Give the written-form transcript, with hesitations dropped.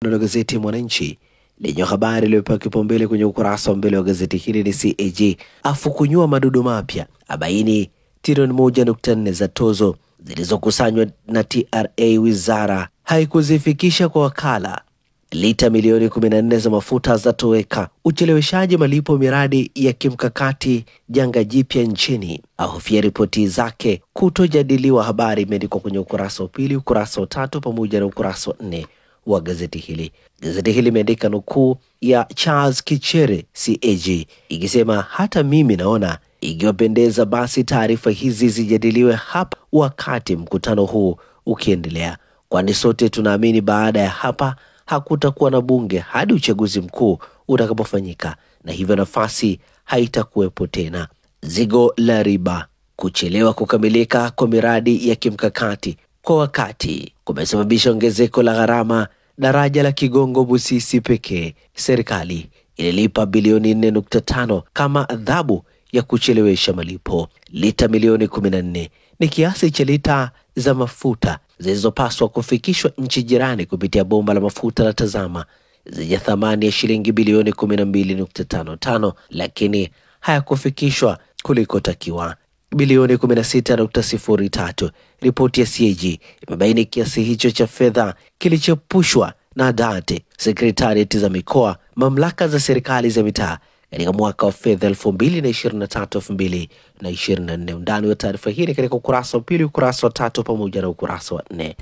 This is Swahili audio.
Na gazeti Mwananchi lenye habari iliyopewa kipaumbele kwenye ukurasa wa mbele wa gazeti hili ni CAG afukunyua madudu mapya, abaini trilioni 1.4 za tozo zilizokusanywa na TRA, wizara haikuzifikisha kwa wakala. Lita milioni 14 za mafuta za toweka. Ucheleweshaji malipo miradi ya kimkakati janga jipya nchini, ahofia ripoti zake kutojadiliwa. Habari imeandikwa kwenye ukurasa wa pili, ukurasa wa 3 pamoja na ukurasa wa 4 wa gazeti hili. Gazeti hili imeandika nukuu ya Charles Kichere CAG ikisema, hata mimi naona ikiwapendeza basi taarifa hizi zijadiliwe hapa wakati mkutano huu ukiendelea, kwani sote tunaamini baada ya hapa hakutakuwa na bunge hadi uchaguzi mkuu utakapofanyika, na hivyo nafasi haitakuwepo tena. Zigo la riba. Kuchelewa kukamilika kwa miradi ya kimkakati kwa wakati kumesababisha ongezeko la gharama. Daraja la Kigongo Busisi pekee serikali ililipa bilioni 4.5 kama adhabu ya kuchelewesha malipo. Lita milioni 14 ni kiasi cha lita za mafuta zilizopaswa kufikishwa nchi jirani kupitia bomba la mafuta la Tazama zenye thamani ya shilingi bilioni 12.55, lakini hayakufikishwa kulikotakiwa bilioni 16.03. Ripoti ya CAG imebaini kiasi hicho cha fedha kilichopushwa na date sekretarieti za mikoa, mamlaka za serikali za mitaa katika mwaka wa fedha 2023-2024. Undani wa taarifa hii katika ukurasa wa pili, ukurasa wa 3 pamoja na ukurasa wa 4.